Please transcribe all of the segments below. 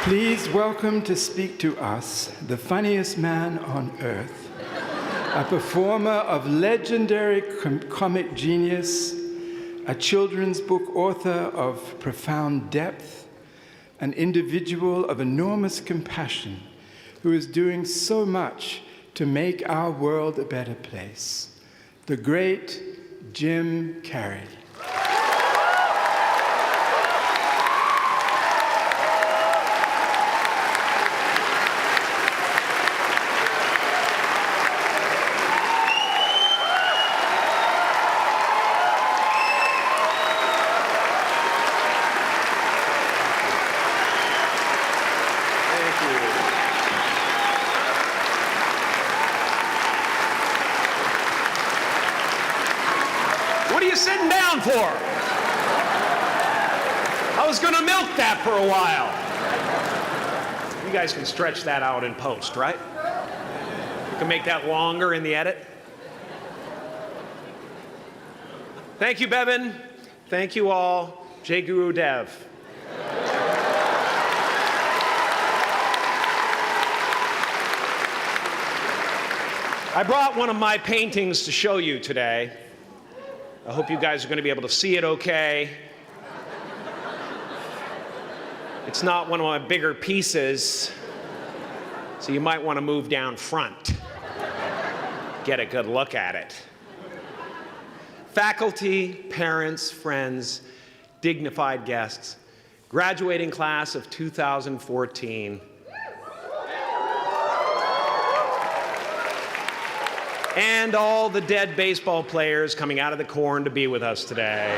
Please welcome to speak to us the funniest man on earth, a performer of legendary comic genius, a children's book author of profound depth, an individual of enormous compassion who is doing so much to make our world a better place, the great Jim Carrey. What are you sitting down for? I was going to milk that for a while. You guys can stretch that out in post, right? You can make that longer in the edit. Thank you, Bevan. Thank you all. Jai Guru Dev. I brought one of my paintings to show you today. I hope you guys are going to be able to see it okay. It's not one of my bigger pieces, so you might want to move down front. Get a good look at it. Faculty, parents, friends, dignified guests, graduating class of 2014. And all the dead baseball players coming out of the corn to be with us today.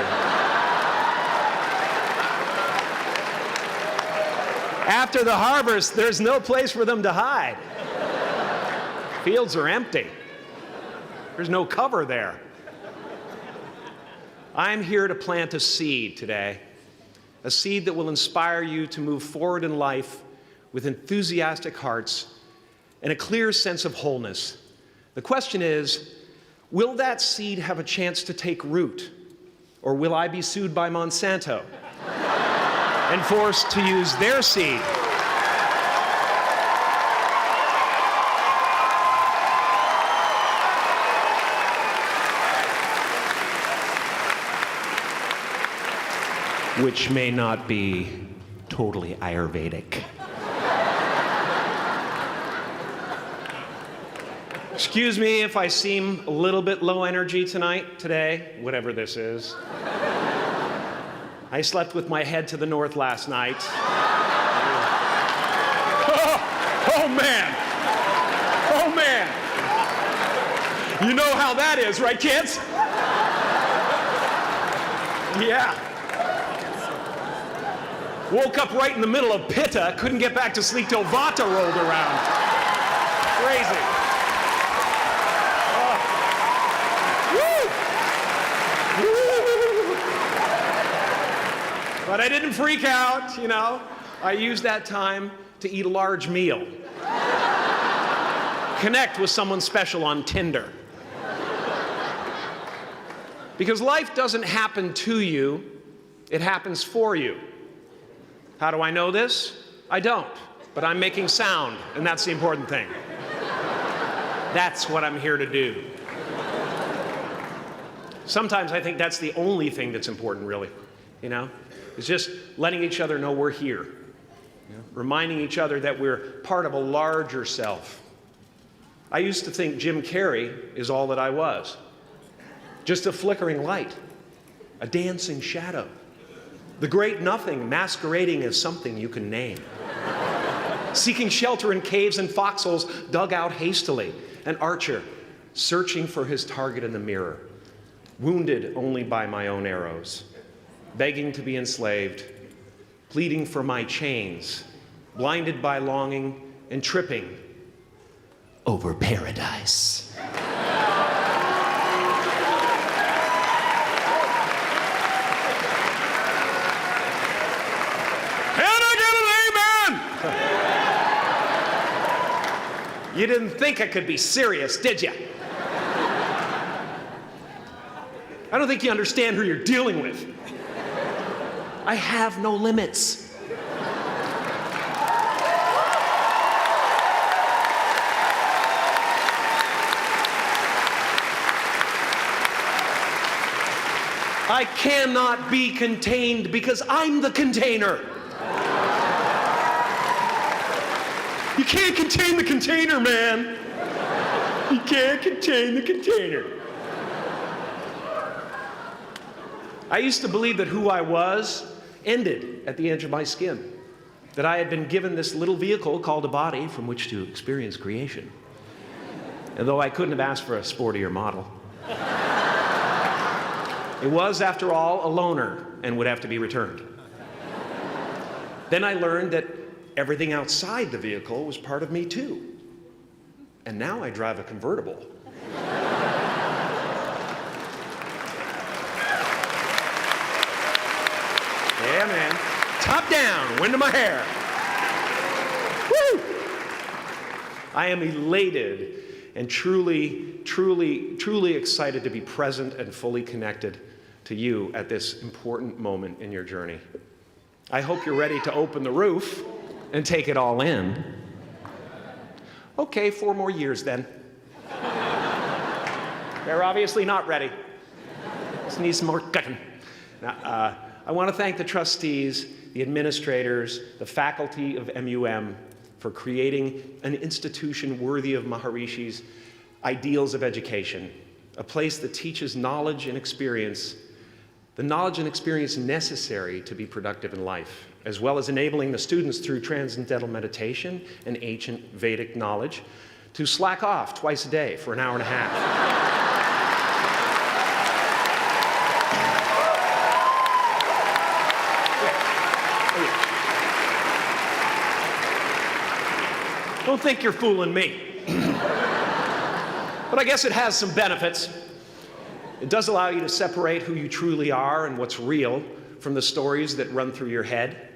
After the harvest, there's no place for them to hide. Fields are empty. There's no cover there. I'm here to plant a seed today, a seed that will inspire you to move forward in life with enthusiastic hearts and a clear sense of wholeness. The question is, will that seed have a chance to take root? Or will I be sued by Monsanto and forced to use their seed? Which may not be totally Ayurvedic. Excuse me if I seem a little bit low energy today, whatever this is. I slept with my head to the north last night. Oh man! Oh man! You know how that is, right, kids? Yeah. Woke up right in the middle of Pitta, couldn't get back to sleep till Vata rolled around. Crazy. But I didn't freak out, you know. I used that time to eat a large meal. Connect with someone special on Tinder. Because life doesn't happen to you, it happens for you. How do I know this? I don't, but I'm making sound, and that's the important thing. That's what I'm here to do. Sometimes I think that's the only thing that's important, really, you know? It's just letting each other know we're here. You know? Reminding each other that we're part of a larger self. I used to think Jim Carrey is all that I was. Just a flickering light, a dancing shadow, the great nothing masquerading as something you can name. Seeking shelter in caves and foxholes dug out hastily, an archer searching for his target in the mirror, wounded only by my own arrows, begging to be enslaved, pleading for my chains, blinded by longing and tripping over paradise. Can I get an amen? You didn't think I could be serious, did you? I don't think you understand who you're dealing with. I have no limits. I cannot be contained because I'm the container. You can't contain the container, man. You can't contain the container. I used to believe that who I was ended at the edge of my skin, that I had been given this little vehicle called a body from which to experience creation. And though I couldn't have asked for a sportier model, it was, after all, a loaner and would have to be returned. Then I learned that everything outside the vehicle was part of me too. And now I drive a convertible. Yeah, man. Top down, wind of my hair. Woo! I am elated and truly excited to be present and fully connected to you at this important moment in your journey. I hope you're ready to open the roof and take it all in. Okay, 4 more years then. They're obviously not ready. Just need some more cooking. Now, I want to thank the trustees, the administrators, the faculty of MUM for creating an institution worthy of Maharishi's ideals of education, a place that teaches knowledge and experience, the knowledge and experience necessary to be productive in life, as well as enabling the students through transcendental meditation and ancient Vedic knowledge to slack off twice a day for an hour and a half. Don't think you're fooling me. But I guess it has some benefits. It does allow you to separate who you truly are and what's real from the stories that run through your head.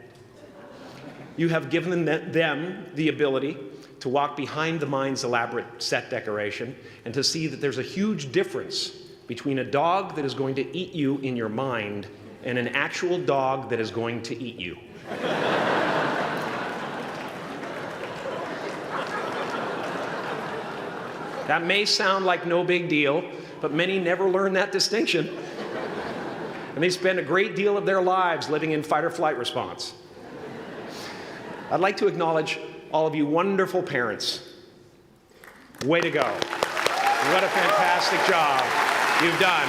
You have given them the ability to walk behind the mind's elaborate set decoration and to see that there's a huge difference between a dog that is going to eat you in your mind and an actual dog that is going to eat you. That may sound like no big deal, but many never learn that distinction. And they spend a great deal of their lives living in fight or flight response. I'd like to acknowledge all of you wonderful parents. Way to go. What a fantastic job you've done.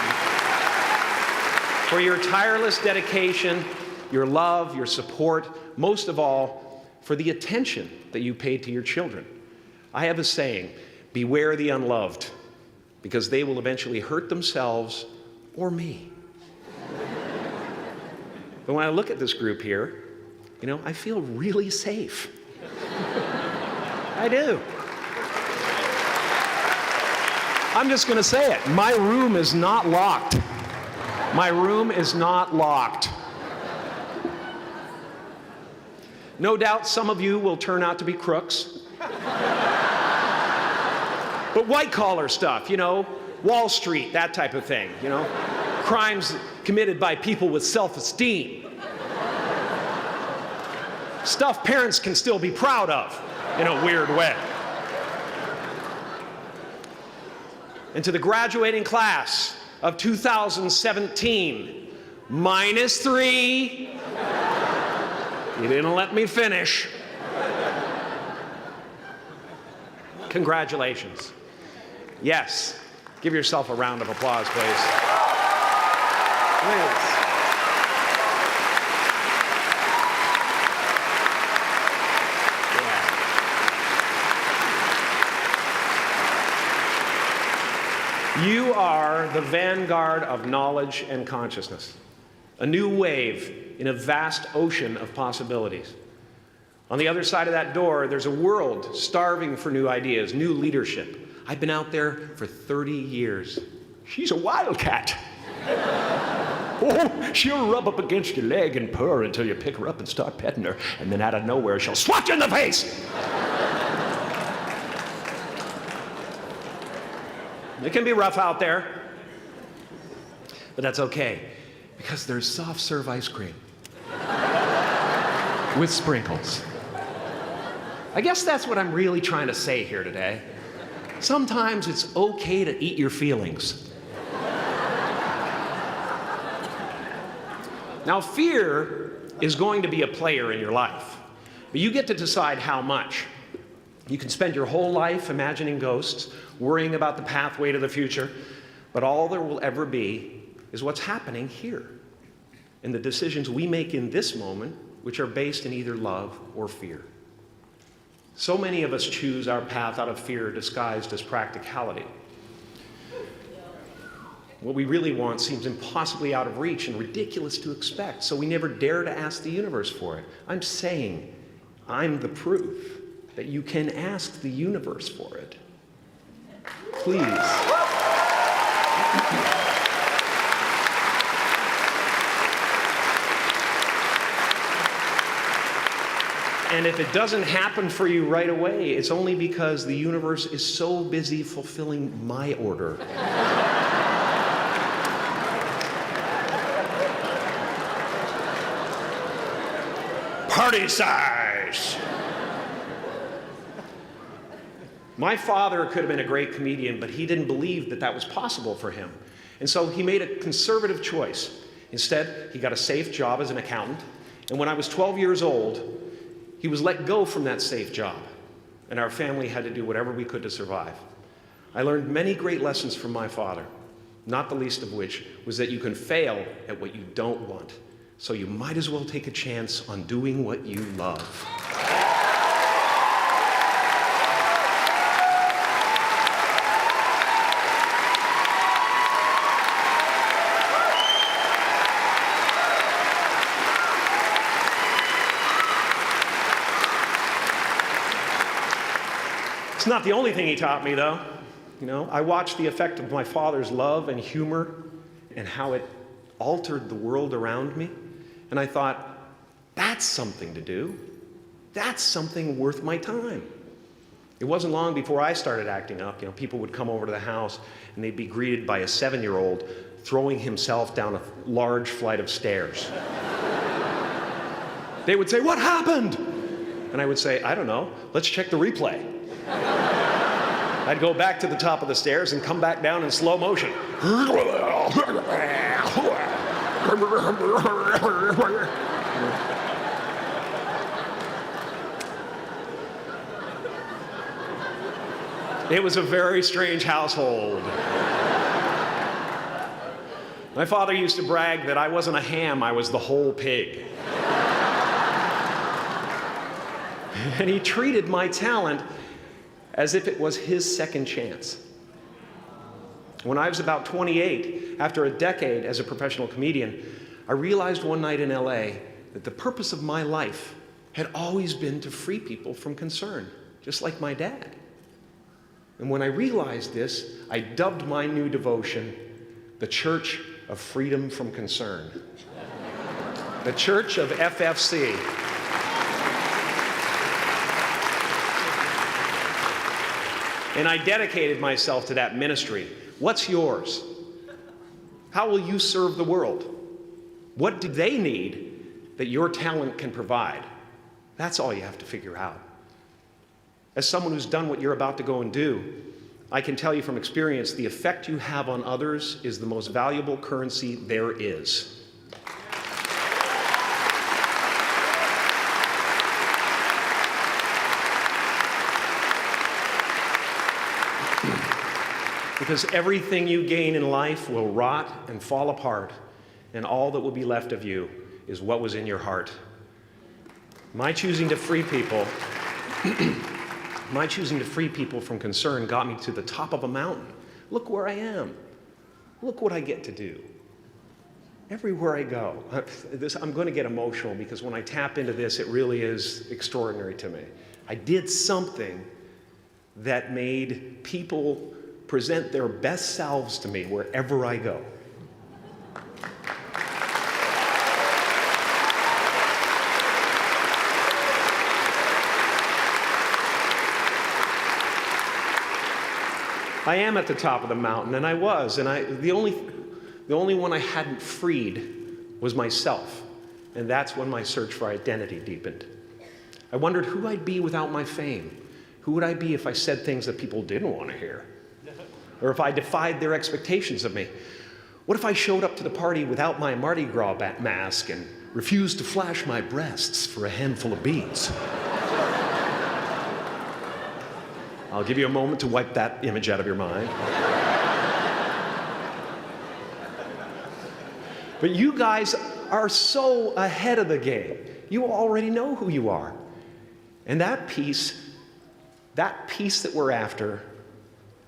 For your tireless dedication, your love, your support, most of all, for the attention that you paid to your children. I have a saying, beware the unloved, because they will eventually hurt themselves or me. But when I look at this group here, you know, I feel really safe. I do. I'm just going to say it. My room is not locked. My room is not locked. No doubt some of you will turn out to be crooks. But white-collar stuff, you know, Wall Street, that type of thing, you know, crimes committed by people with self-esteem. Stuff parents can still be proud of in a weird way. And to the graduating class of 2017, -3, you didn't let me finish. Congratulations. Yes, give yourself a round of applause, please. Please. Yeah. You are the vanguard of knowledge and consciousness, a new wave in a vast ocean of possibilities. On the other side of that door, there's a world starving for new ideas, new leadership. I've been out there for 30 years. She's a wildcat. Oh, she'll rub up against your leg and purr until you pick her up and start petting her, and then out of nowhere, she'll swat you in the face. It can be rough out there, but that's okay, because there's soft serve ice cream with sprinkles. I guess that's what I'm really trying to say here today. Sometimes it's okay to eat your feelings. Now, fear is going to be a player in your life, but you get to decide how much. You can spend your whole life imagining ghosts, worrying about the pathway to the future, but all there will ever be is what's happening here, and the decisions we make in this moment, which are based in either love or fear. So many of us choose our path out of fear disguised as practicality. What we really want seems impossibly out of reach and ridiculous to expect, so we never dare to ask the universe for it. I'm saying I'm the proof that you can ask the universe for it. Please. And if it doesn't happen for you right away, it's only because the universe is so busy fulfilling my order. Party size! My father could have been a great comedian, but he didn't believe that that was possible for him. And so he made a conservative choice. Instead, he got a safe job as an accountant. And when I was 12 years old, he was let go from that safe job. And our family had to do whatever we could to survive. I learned many great lessons from my father, not the least of which was that you can fail at what you don't want. So you might as well take a chance on doing what you love. It's not the only thing he taught me, though. You know, I watched the effect of my father's love and humor and how it altered the world around me. And I thought, that's something to do. That's something worth my time. It wasn't long before I started acting up. You know, people would come over to the house and they'd be greeted by a 7-year-old throwing himself down a large flight of stairs. They would say, "What happened?" And I would say, "I don't know. Let's check the replay." I'd go back to the top of the stairs and come back down in slow motion. It was a very strange household. My father used to brag that I wasn't a ham, I was the whole pig. And he treated my talent as if it was his second chance. When I was about 28, after a decade as a professional comedian, I realized one night in LA that the purpose of my life had always been to free people from concern, just like my dad. And when I realized this, I dubbed my new devotion the Church of Freedom from Concern. The Church of FFC. And I dedicated myself to that ministry. What's yours? How will you serve the world? What do they need that your talent can provide? That's all you have to figure out. As someone who's done what you're about to go and do, I can tell you from experience, the effect you have on others is the most valuable currency there is. Because everything you gain in life will rot and fall apart, and all that will be left of you is what was in your heart. My choosing to free people, from concern got me to the top of a mountain. Look where I am. Look what I get to do. Everywhere I go. I'm going to get emotional because when I tap into this, it really is extraordinary to me. I did something that made people present their best selves to me wherever I go. I am at the top of the mountain, and I was, and the only one I hadn't freed was myself, and that's when my search for identity deepened. I wondered who I'd be without my fame. Who would I be if I said things that people didn't want to hear? Or if I defied their expectations of me? What if I showed up to the party without my Mardi Gras mask and refused to flash my breasts for a handful of beads? I'll give you a moment to wipe that image out of your mind. But you guys are so ahead of the game. You already know who you are. And that peace that we're after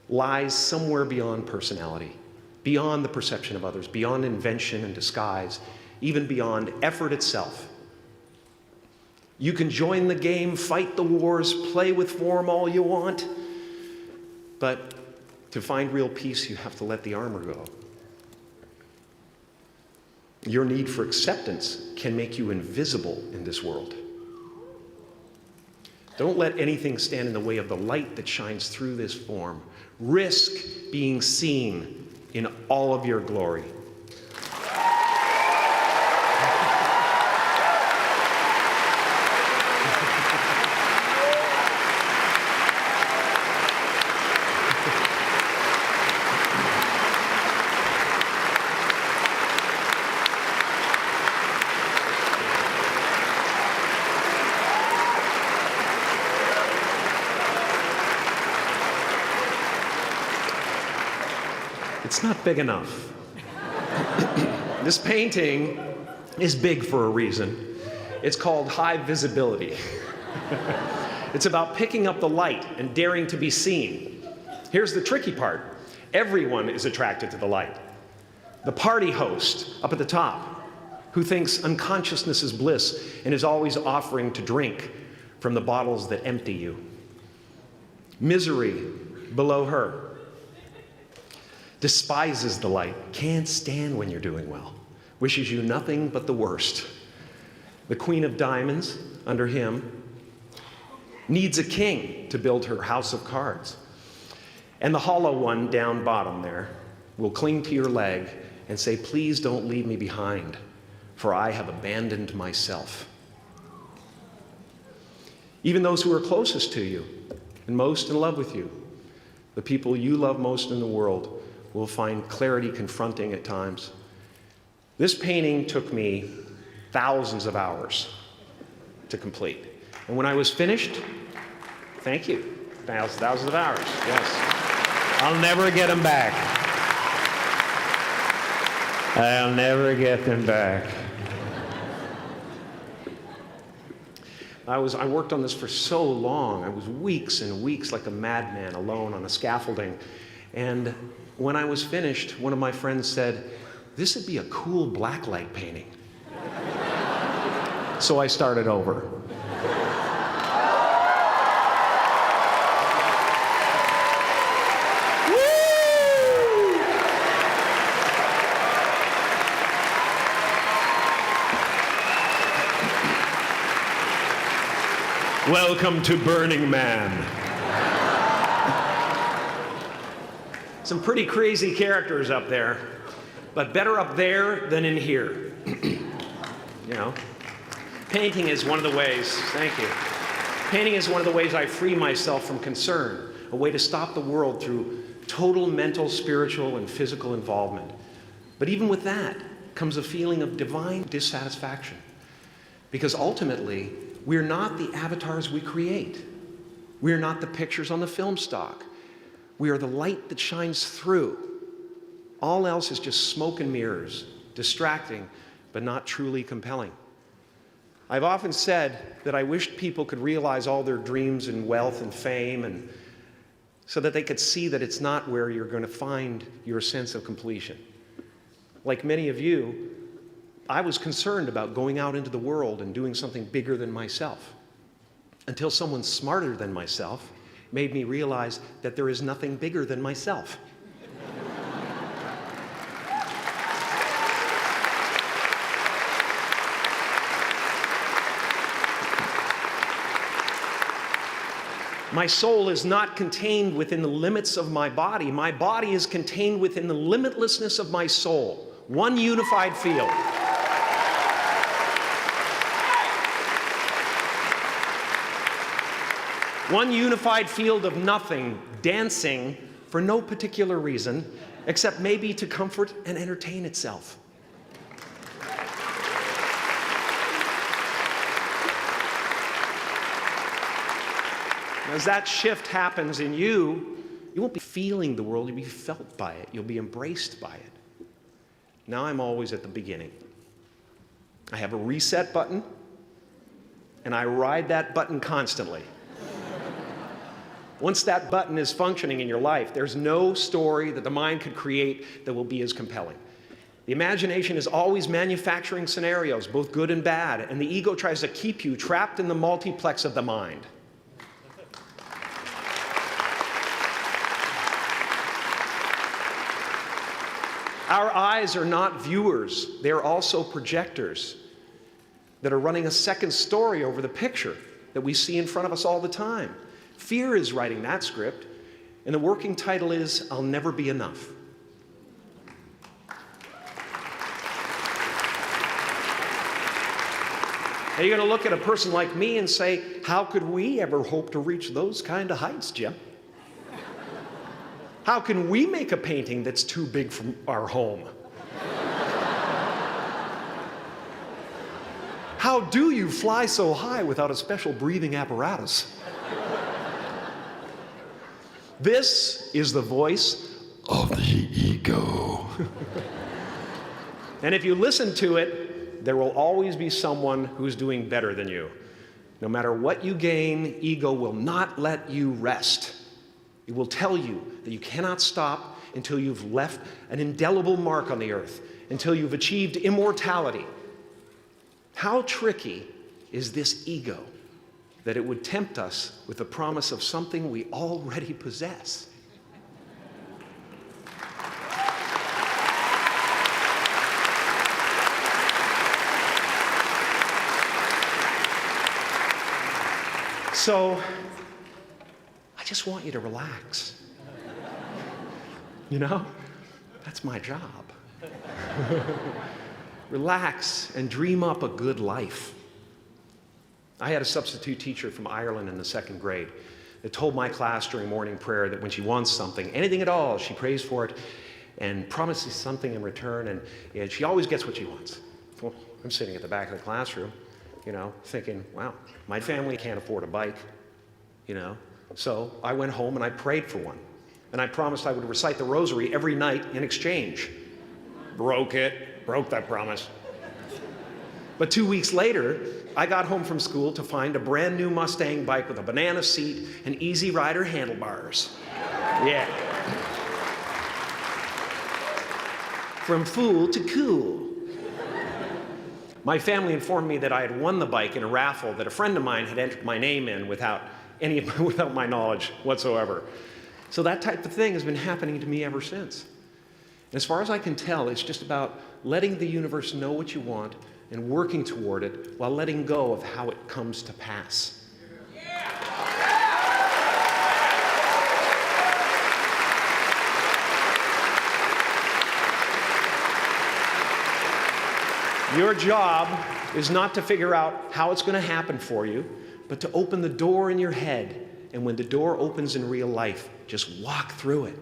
lies somewhere beyond personality, beyond the perception of others, beyond invention and disguise, even beyond effort itself. You can join the game, fight the wars, play with form all you want, but to find real peace, you have to let the armor go. Your need for acceptance can make you invisible in this world. Don't let anything stand in the way of the light that shines through this form. Risk being seen in all of your glory. It's not big enough. This painting is big for a reason. It's called high visibility. It's about picking up the light and daring to be seen. Here's the tricky part. Everyone is attracted to the light. The party host up at the top, who thinks unconsciousness is bliss and is always offering to drink from the bottles that empty you. Misery below her. Despises the light, can't stand when you're doing well, wishes you nothing but the worst. The Queen of Diamonds, under him, needs a king to build her house of cards. And the hollow one down bottom there will cling to your leg and say, please don't leave me behind, for I have abandoned myself. Even those who are closest to you and most in love with you, the people you love most in the world, will find clarity confronting at times. This painting took me thousands of hours to complete. And when I was finished, thank you, thousands of hours, yes. I'll never get them back. I'll never get them back. I worked on this for so long. I was weeks and weeks like a madman alone on a scaffolding. And when I was finished, one of my friends said, this would be a cool blacklight painting. So I started over. Welcome to Burning Man. Some pretty crazy characters up there, but better up there than in here. You know, painting is one of the ways, thank you. Painting is one of the ways I free myself from concern, a way to stop the world through total mental, spiritual, and physical involvement. But even with that comes a feeling of divine dissatisfaction, because ultimately, we're not the avatars we create. We're not the pictures on the film stock. We are the light that shines through. All else is just smoke and mirrors, distracting, but not truly compelling. I've often said that I wished people could realize all their dreams and wealth and fame, and so that they could see that it's not where you're going to find your sense of completion. Like many of you, I was concerned about going out into the world and doing something bigger than myself, until someone smarter than myself made me realize that there is nothing bigger than myself. My soul is not contained within the limits of my body. My body is contained within the limitlessness of my soul. One unified field. One unified field of nothing, dancing for no particular reason, except maybe to comfort and entertain itself. As that shift happens in you, you won't be feeling the world, you'll be felt by it. You'll be embraced by it. Now I'm always at the beginning. I have a reset button, and I ride that button constantly. Once that button is functioning in your life, there's no story that the mind could create that will be as compelling. The imagination is always manufacturing scenarios, both good and bad, and the ego tries to keep you trapped in the multiplex of the mind. Our eyes are not viewers, they're also projectors that are running a second story over the picture that we see in front of us all the time. Fear is writing that script, and the working title is, I'll Never Be Enough. Now you're going to look at a person like me and say, how could we ever hope to reach those kind of heights, Jim? How can we make a painting that's too big for our home? How do you fly so high without a special breathing apparatus? This is the voice of the ego. And if you listen to it, there will always be someone who's doing better than you. No matter what you gain, ego will not let you rest. It will tell you that you cannot stop until you've left an indelible mark on the earth, until you've achieved immortality. How tricky is this ego that it would tempt us with the promise of something we already possess? So, I just want you to relax. You know, that's my job. Relax and dream up a good life. I had a substitute teacher from Ireland in the 2nd grade that told my class during morning prayer that when she wants something, anything at all, she prays for it and promises something in return, and she always gets what she wants. Well, I'm sitting at the back of the classroom, you know, thinking, wow, my family can't afford a bike, you know. So I went home and I prayed for one. And I promised I would recite the rosary every night in exchange. Broke that promise. But 2 weeks later, I got home from school to find a brand new Mustang bike with a banana seat and Easy Rider handlebars. Yeah. From fool to cool. My family informed me that I had won the bike in a raffle that a friend of mine had entered my name in without my knowledge whatsoever. So that type of thing has been happening to me ever since. As far as I can tell, it's just about letting the universe know what you want and working toward it while letting go of how it comes to pass. Your job is not to figure out how it's going to happen for you, but to open the door in your head. And when the door opens in real life, just walk through it.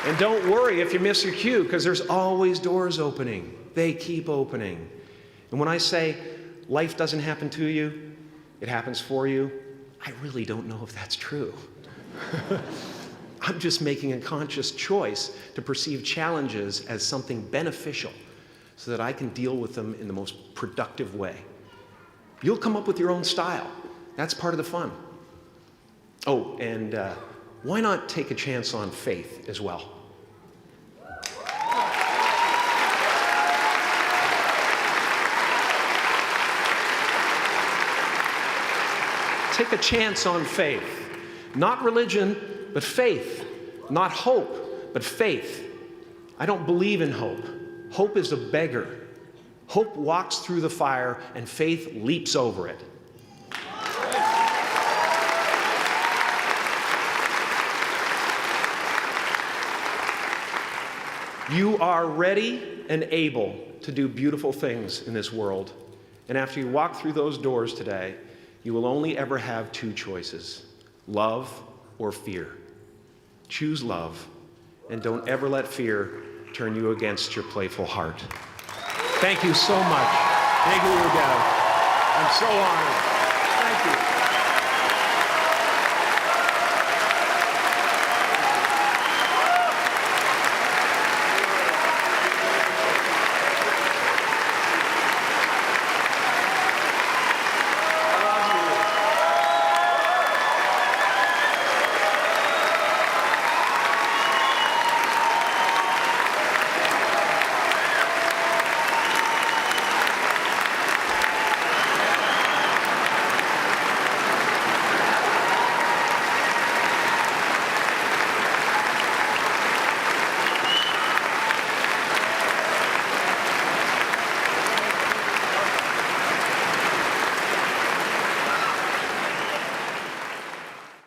And don't worry if you miss your cue, because there's always doors opening. They keep opening. And when I say life doesn't happen to you, it happens for you, I really don't know if that's true. I'm just making a conscious choice to perceive challenges as something beneficial so that I can deal with them in the most productive way. You'll come up with your own style. That's part of the fun. Oh, and why not take a chance on faith as well? Take a chance on faith. Not religion, but faith. Not hope, but faith. I don't believe in hope. Hope is a beggar. Hope walks through the fire, and faith leaps over it. You are ready and able to do beautiful things in this world. And after you walk through those doors today, You will only ever have two choices, love or fear. Choose love, and don't ever let fear turn you against your playful heart. Thank you so much. Thank you, Udell. I'm so honored. Thank you.